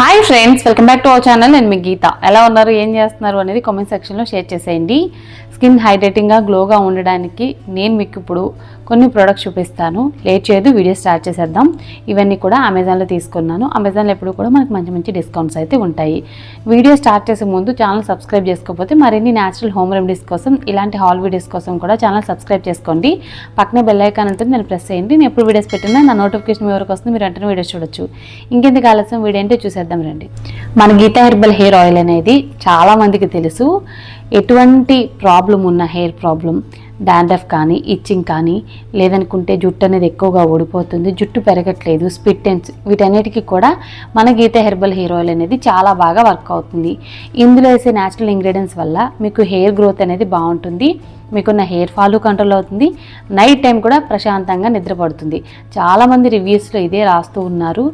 Hi friends, welcome back to our channel. నేను మీ గీత. ఎలా ఉన్నారు, ఏం చేస్తున్నారు అనేది కామెంట్ సెక్షన్లో షేర్ చేసేయండి. స్కిన్ హైడ్రేటింగ్గా గ్లోగా ఉండడానికి నేను మీకు ఇప్పుడు కొన్ని ప్రోడక్ట్స్ చూపిస్తాను. లేట్ చేయదు, వీడియో స్టార్ట్ చేసేద్దాం. ఇవన్నీ కూడా అమెజాన్లో తీసుకున్నాను. అమెజాన్లో ఎప్పుడు కూడా మనకు మంచి మంచి డిస్కౌంట్స్ అయితే ఉంటాయి. వీడియో స్టార్ట్ చేసే ముందు ఛానల్ సబ్స్క్రైబ్ చేసుకోకపోతే మరిన్ని న్యాచురల్ హోమ్ రెమెడీస్ కోసం, ఇలాంటి హాల్ వీడియోస్ కోసం కూడా ఛానల్ సబ్స్క్రైబ్ చేసుకోండి. పక్కనే బెల్ ఐకాన్ ఉంటుంది, నేను ప్రెస్ చేయండి. నేను ఎప్పుడు వీడియోస్ పెట్టినా నా నోటిఫికేషన్ మీ వరకు వస్తుంది, మీరు వెంటనే వీడియోస్ చూడొచ్చు. ఇంకెందుకు ఆలస్యం, వీడియో ఏంటో చూసేద్దాం రండి. మన గీతా హెర్బల్ హెయిర్ ఆయిల్ అనేది చాలా మందికి తెలుసు. ఎటువంటి ప్రాబ్లం ఉన్న హెయిర్ ప్రాబ్లం, డాండ్రఫ్ కానీ, ఇచ్చింగ్ కానీ, లేదనుకుంటే జుట్టు అనేది ఎక్కువగా ఊడిపోతుంది, జుట్టు పెరగట్లేదు, స్ప్లిట్ ఎండ్స్, వీటన్నిటికీ కూడా మన గీతా హెర్బల్ హెయిర్ ఆయిల్ అనేది చాలా బాగా వర్క్ అవుతుంది. ఇందులో వేసే న్యాచురల్ ఇంగ్రీడియంట్స్ వల్ల మీకు హెయిర్ గ్రోత్ అనేది బాగుంటుంది, మీకున్న హెయిర్ ఫాల్ కంట్రోల్ అవుతుంది, నైట్ టైం కూడా ప్రశాంతంగా నిద్రపడుతుంది. చాలామంది రివ్యూస్లో ఇదే రాస్తూ ఉన్నారు.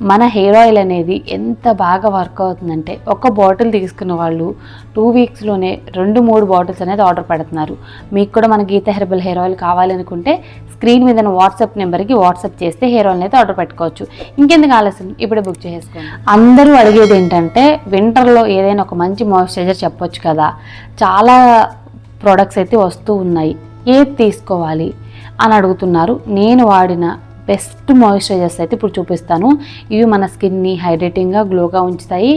మన హెయిర్ ఆయిల్ అనేది ఎంత బాగా వర్క్ అవుతుందంటే, ఒక బాటిల్ తీసుకున్న వాళ్ళు 2 వీక్స్లోనే 2-3 బాటిల్స్ అనేది ఆర్డర్ పెడుతున్నారు. మీకు కూడా మన గీతా హెర్బల్ హెయిర్ ఆయిల్ కావాలనుకుంటే స్క్రీన్ మీద వాట్సాప్ నెంబర్కి వాట్సాప్ చేస్తే హెయిర్ ఆయిల్ అయితే ఆర్డర్ పెట్టుకోవచ్చు. ఇంకెందుకు ఆలస్యం, ఇప్పుడే బుక్ చేసుకోండి. అందరూ అడిగేది ఏంటంటే, వింటర్లో ఏదైనా ఒక మంచి మాయిశ్చరైజర్ చెప్పొచ్చు కదా, చాలా ప్రోడక్ట్స్ అయితే వస్తూ ఉన్నాయి, ఏది తీసుకోవాలి అని అడుగుతున్నారు. నేను వాడిన బెస్ట్ మాయిశ్చరైజర్స్ అయితే ఇప్పుడు చూపిస్తాను. ఇవి మన స్కిన్ని హైడ్రేటింగ్గా గ్లోగా ఉంచుతాయి,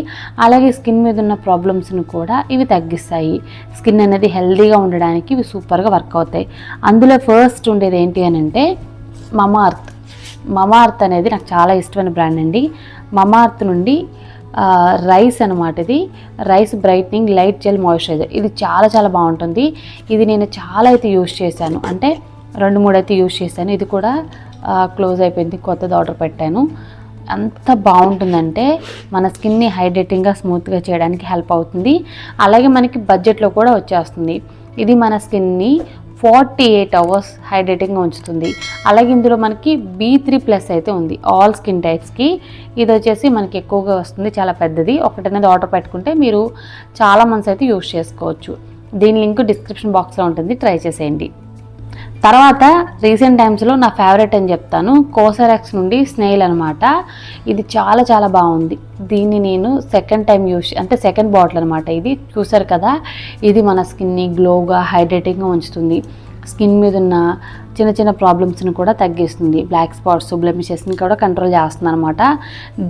అలాగే స్కిన్ మీద ఉన్న ప్రాబ్లమ్స్ని కూడా ఇవి తగ్గిస్తాయి. స్కిన్ అనేది హెల్తీగా ఉండడానికి ఇవి సూపర్గా వర్క్ అవుతాయి. అందులో ఫస్ట్ ఉండేది ఏంటి అని అంటే మమాఅర్త్ అనేది నాకు చాలా ఇష్టమైన బ్రాండ్ అండి. మమాఅర్త్ నుండి రైస్ అనమాట, ఇది rice brightening light gel moisturiser. ఇది చాలా చాలా బాగుంటుంది. ఇది నేను చాలా అయితే యూజ్ చేశాను, అంటే 2-3 అయితే యూజ్ చేశాను. ఇది కూడా క్లోజ్ అయిపోయింది, కొత్తది ఆర్డర్ పెట్టాను. అంత బాగుంటుందంటే మన స్కిన్ని హైడ్రేటింగ్గా స్మూత్గా చేయడానికి హెల్ప్ అవుతుంది, అలాగే మనకి బడ్జెట్లో కూడా వచ్చేస్తుంది. ఇది మన స్కిన్ని 48 అవర్స్ హైడ్రేటింగ్గా ఉంచుతుంది. అలాగే ఇందులో మనకి B3+ అయితే ఉంది, ఆల్ స్కిన్ టైప్స్కి. ఇది వచ్చేసి మనకి ఎక్కువగా వస్తుంది, చాలా పెద్దది. ఒకటనేది ఆర్డర్ పెట్టుకుంటే మీరు చాలా మంత్స్ అయితే యూజ్ చేసుకోవచ్చు. దీని లింక్ డిస్క్రిప్షన్ బాక్స్లో ఉంటుంది, ట్రై చేసేయండి. తర్వాత రీసెంట్ టైమ్స్లో నా ఫేవరెట్ అని చెప్తాను, కోసరాక్స్ నుండి స్నేల్ అనమాట. ఇది చాలా చాలా బాగుంది. దీన్ని నేను సెకండ్ బాటిల్ అనమాట. ఇది చూసారు కదా, ఇది మన స్కిన్ని గ్లోగా హైడ్రేటింగ్గా ఉంచుతుంది, స్కిన్ మీద ఉన్న చిన్న చిన్న ప్రాబ్లమ్స్ని కూడా తగ్గిస్తుంది, బ్లాక్ స్పాట్స్, బ్లెమిషెస్ని కూడా కంట్రోల్ చేస్తుంది అనమాట.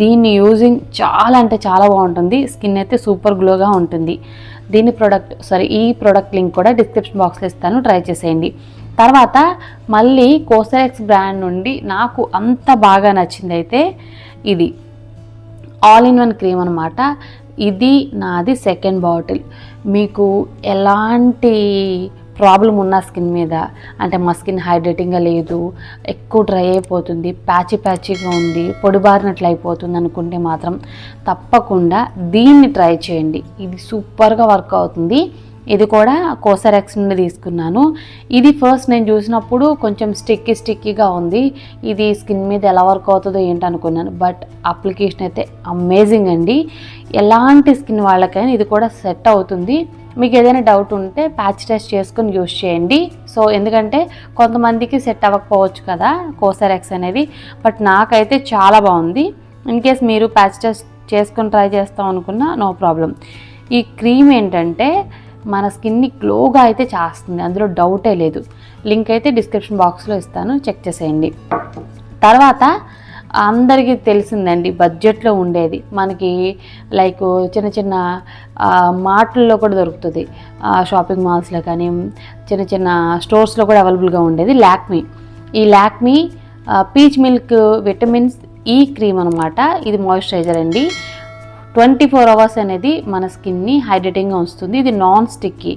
దీన్ని యూజింగ్ చాలా అంటే చాలా బాగుంటుంది, స్కిన్ అయితే సూపర్ గ్లోగా ఉంటుంది. ఈ ప్రోడక్ట్ లింక్ కూడా డిస్క్రిప్షన్ బాక్స్లో ఇస్తాను, ట్రై చేసేయండి. తర్వాత మళ్ళీ కోసరాక్స్ బ్రాండ్ నుండి నాకు అంత బాగా నచ్చింది అయితే ఇది ఆల్-ఇన్-వన్ క్రీమ్ అనమాట. ఇది నాది సెకండ్ బాటిల్. మీకు ఎలాంటి ప్రాబ్లం ఉన్న స్కిన్ మీద, అంటే మా స్కిన్ హైడ్రేటింగ్గా లేదు, ఎక్కువ డ్రై అయిపోతుంది, ప్యాచీగా ఉంది, పొడిబారినట్లు అయిపోతుంది అనుకుంటే మాత్రం తప్పకుండా దీన్ని ట్రై చేయండి. ఇది సూపర్గా వర్క్ అవుతుంది. ఇది కూడా కోసరాక్స్ నుండి తీసుకున్నాను. ఇది ఫస్ట్ నేను చూసినప్పుడు కొంచెం స్టిక్కీగా ఉంది, ఇది స్కిన్ మీద ఎలా వర్క్ అవుతుందో ఏంటనుకున్నాను. బట్ అప్లికేషన్ అయితే అమేజింగ్ అండి. ఎలాంటి స్కిన్ వాళ్ళకైనా ఇది కూడా సెట్ అవుతుంది. మీకు ఏదైనా డౌట్ ఉంటే ప్యాచ్ టెస్ట్ చేసుకొని యూజ్ చేయండి. సో ఎందుకంటే కొంతమందికి సెట్ అవ్వకపోవచ్చు కదా కోసరాక్స్ అనేది, బట్ నాకైతే చాలా బాగుంది. ఇన్ కేస్ మీరు ప్యాచ్ టెస్ట్ చేసుకొని ట్రై చేస్తాం అనుకున్నా నో ప్రాబ్లం. ఈ క్రీమ్ ఏంటంటే మన స్కిన్ని గ్లోగా అయితే చేస్తుంది, అందులో డౌటే లేదు. లింక్ అయితే డిస్క్రిప్షన్ బాక్స్లో ఇస్తాను, చెక్ చేసేయండి. తర్వాత అందరికీ తెలిసిందండి, బడ్జెట్లో ఉండేది మనకి లైక్ చిన్న చిన్న మార్ట్లలో కూడా దొరుకుతుంది, షాపింగ్ మాల్స్లో కానీ చిన్న చిన్న స్టోర్స్లో కూడా అవైలబుల్గా ఉండేది లాక్మీ. ఈ లాక్మీ పీచ్ మిల్క్ విటమిన్స్ ఈ క్రీమ్ అనమాట. ఇది మాయిశ్చరైజర్ అండి. 24 అవర్స్ అనేది మన స్కిన్ని హైడ్రేటింగ్గా ఉంచుతుంది. ఇది నాన్ స్టిక్కీ,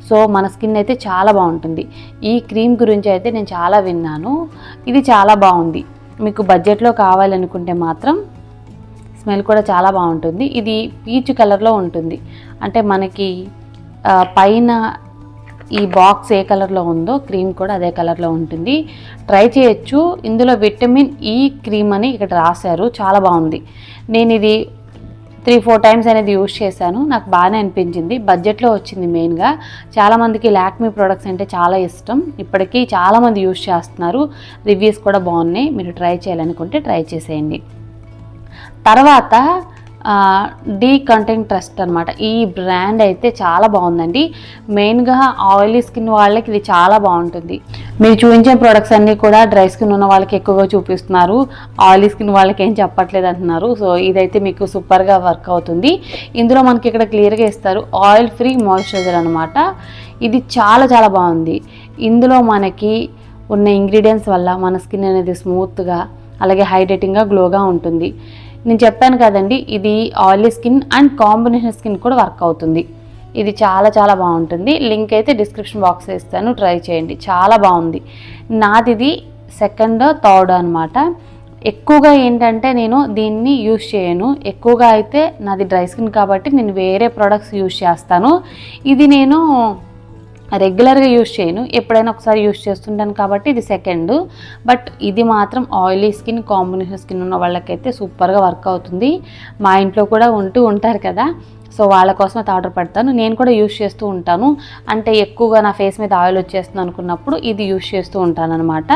సో మన స్కిన్ అయితే చాలా బాగుంటుంది. ఈ క్రీమ్ గురించి అయితే నేను చాలా విన్నాను, ఇది చాలా బాగుంది. మీకు బడ్జెట్లో కావాలనుకుంటే మాత్రం స్మెల్ కూడా చాలా బాగుంటుంది. ఇది పీచ్ కలర్లో ఉంటుంది, అంటే మనకి పైన ఈ బాక్స్ ఏ కలర్లో ఉందో క్రీమ్ కూడా అదే కలర్లో ఉంటుంది. ట్రై చేయొచ్చు. ఇందులో విటమిన్ ఈ క్రీమ్ అని ఇక్కడ రాశారు, చాలా బాగుంది. నేను ఇది 3-4 టైమ్స్ అనేది యూజ్ చేశాను, నాకు బాగానే అనిపించింది. బడ్జెట్లో వచ్చింది. మెయిన్గా చాలామందికి లాక్మీ ప్రోడక్ట్స్ అంటే చాలా ఇష్టం, ఇప్పటికీ చాలామంది యూజ్ చేస్తున్నారు, రివ్యూస్ కూడా బాగున్నాయి. మీరు ట్రై చేయాలనుకుంటే ట్రై చేసేయండి. తర్వాత డి కంటెంట్ ట్రస్ట్ అనమాట. ఈ బ్రాండ్ అయితే చాలా బాగుందండి. మెయిన్గా ఆయిలీ స్కిన్ వాళ్ళకి ఇది చాలా బాగుంటుంది. మీరు చూపించే ప్రొడక్ట్స్ అన్నీ కూడా డ్రై స్కిన్ ఉన్న వాళ్ళకి ఎక్కువగా చూపిస్తున్నారు, ఆయిలీ స్కిన్ వాళ్ళకి ఏం చెప్పట్లేదు అంటున్నారు. సో ఇదైతే మీకు సూపర్గా వర్క్ అవుతుంది. ఇందులో మనకి ఇక్కడ క్లియర్గా ఇస్తారు ఆయిల్ ఫ్రీ మాయిశ్చరైజర్ అనమాట. ఇది చాలా చాలా బాగుంది. ఇందులో మనకి ఉన్న ఇంగ్రీడియంట్స్ వల్ల మన స్కిన్ అనేది స్మూత్గా అలాగే హైడ్రేటింగ్గా గ్లోగా ఉంటుంది. నేను చెప్పాను కదండి, ఇది oily skin and combination skin కూడా వర్క్ అవుతుంది. ఇది చాలా చాలా బాగుంటుంది. లింక్ అయితే డిస్క్రిప్షన్ బాక్స్లో ఇస్తాను, ట్రై చేయండి. చాలా బాగుంది. నాది ఇది సెకండ్ థర్డ్ అనమాట. ఎక్కువగా ఏంటంటే నేను దీన్ని యూజ్ చేయను. ఎక్కువగా అయితే నాది డ్రై స్కిన్ కాబట్టి నేను వేరే ప్రోడక్ట్స్ యూజ్ చేస్తాను. ఇది నేను రెగ్యులర్గా యూజ్ చేయను, ఎప్పుడైనా ఒకసారి యూజ్ చేస్తుంటాను కాబట్టి ఇది సెకండ్. బట్ ఇది మాత్రం ఆయిలీ స్కిన్ కాంబినేషన్ స్కిన్ ఉన్న వాళ్ళకైతే సూపర్గా వర్క్ అవుతుంది. మా ఇంట్లో కూడా ఉంటారు కదా, సో వాళ్ళ కోసం అయితే ఆర్డర్ పెడతాను. నేను కూడా యూజ్ చేస్తూ ఉంటాను. అంటే ఎక్కువగా నా ఫేస్ మీద ఆయిల్ వచ్చేస్తుంది అనుకున్నప్పుడు ఇది యూజ్ చేస్తూ ఉంటాను అనమాట.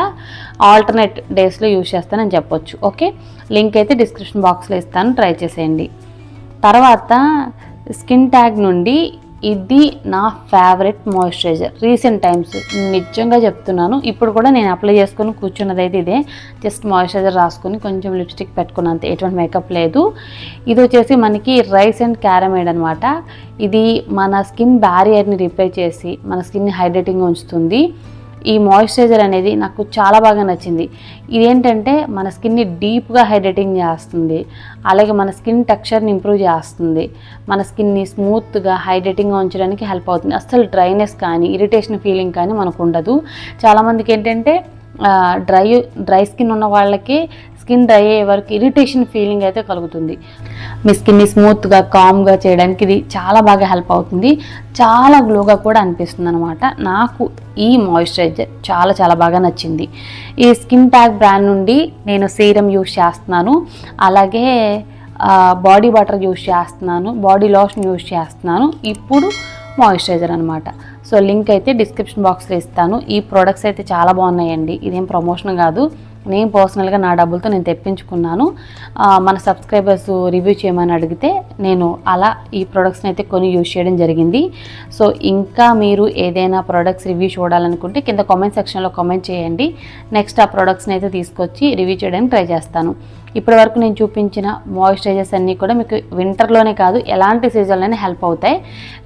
ఆల్టర్నేట్ డేస్లో యూజ్ చేస్తానని చెప్పొచ్చు. ఓకే, లింక్ అయితే డిస్క్రిప్షన్ బాక్స్లో ఇస్తాను, ట్రై చేసేయండి. తర్వాత స్కిన్ ట్యాగ్ నుండి ఇది నా ఫేవరెట్ మాయిశ్చరైజర్ రీసెంట్ టైమ్స్. నిజంగా చెప్తున్నాను, ఇప్పుడు కూడా నేను అప్లై చేసుకొని కూర్చున్నది అయితే ఇదే. జస్ట్ మాయిశ్చరైజర్ రాసుకొని కొంచెం లిప్స్టిక్ పెట్టుకున్నంత, ఎటువంటి మేకప్ లేదు. ఇది వచ్చేసి మనకి రైస్ అండ్ క్యారమైడ్ అనమాట. ఇది మన స్కిన్ బ్యారియర్ని రిపేర్ చేసి మన స్కిన్ని హైడ్రేటింగ్గా ఉంచుతుంది. ఈ మాయిశ్చరైజర్ అనేది నాకు చాలా బాగా నచ్చింది. ఇదేంటంటే మన స్కిన్ని డీప్గా హైడ్రేటింగ్ చేస్తుంది, అలాగే మన స్కిన్ టెక్స్చర్ని ఇంప్రూవ్ చేస్తుంది, మన స్కిన్ని స్మూత్గా హైడ్రేటింగ్గా ఉంచడానికి హెల్ప్ అవుతుంది. అస్సలు డ్రైనెస్ కానీ ఇరిటేషన్ ఫీలింగ్ కానీ మనకు ఉండదు. చాలామందికి ఏంటంటే డ్రై స్కిన్ ఉన్న వాళ్ళకి స్కిన్ డ్రై అయ్యే వరకు ఇరిటేషన్ ఫీలింగ్ అయితే కలుగుతుంది. మీ స్కిన్ని స్మూత్గా కామ్గా చేయడానికి ఇది చాలా బాగా హెల్ప్ అవుతుంది. చాలా గ్లోగా కూడా అనిపిస్తుంది అనమాట. నాకు ఈ మాయిశ్చరైజర్ చాలా చాలా బాగా నచ్చింది. ఈ స్కిన్ ట్యాగ్ బ్రాండ్ నుండి నేను సీరం యూస్ చేస్తున్నాను, అలాగే బాడీ వాటర్ యూస్ చేస్తున్నాను, బాడీ లోషన్ యూస్ చేస్తున్నాను, ఇప్పుడు మాయిశ్చరైజర్ అనమాట. సో లింక్ అయితే డిస్క్రిప్షన్ బాక్స్లో ఇస్తాను. ఈ ప్రోడక్ట్స్ అయితే చాలా బాగున్నాయండి. ఇదేం ప్రమోషన్ కాదు, నేను పర్సనల్గా నా డబ్బులతో నేను తెప్పించుకున్నాను. మన సబ్స్క్రైబర్స్ రివ్యూ చేయమని అడిగితే నేను అలా ఈ ప్రోడక్ట్స్ని అయితే కొని యూజ్ చేయడం జరిగింది. సో ఇంకా మీరు ఏదైనా ప్రోడక్ట్స్ రివ్యూ చూడాలనుకుంటే కింద కామెంట్ సెక్షన్లో కామెంట్ చేయండి. నెక్స్ట్ ఆ ప్రోడక్ట్స్ని అయితే తీసుకొచ్చి రివ్యూ చేయడానికి ట్రై చేస్తాను. ఇప్పటి వరకు నేను చూపించిన మాయిశ్చరైజర్స్ అన్నీ కూడా మీకు వింటర్లోనే కాదు ఎలాంటి సీజన్లోనే హెల్ప్ అవుతాయి.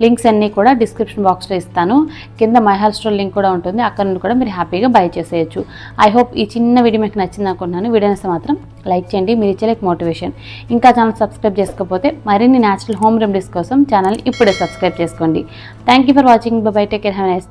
లింక్స్ అన్నీ కూడా డిస్క్రిప్షన్ బాక్స్లో ఇస్తాను. కింద మై హెయిర్ స్టోర్ లింక్ కూడా ఉంటుంది, అక్కడ నుండి కూడా మీరు హ్యాపీగా బై చేసేయచ్చు. ఐ హోప్ ఈ చిన్న వీడియో మీకు నచ్చింది అనుకుంటున్నాను. వీడియో నచ్చితే మాత్రం లైక్ చేయండి, మీరు ఇచ్చే లైక్ మోటివేషన్. ఇంకా ఛానల్ సబ్స్క్రైబ్ చేసుకోకపోతే మరిన్ని న్యాచురల్ హోమ్ రెమెడీస్ కోసం ఛానల్ ఇప్పుడే సబ్స్క్రైబ్ చేసుకోండి. Thank you for watching. By, take care, have a nice day.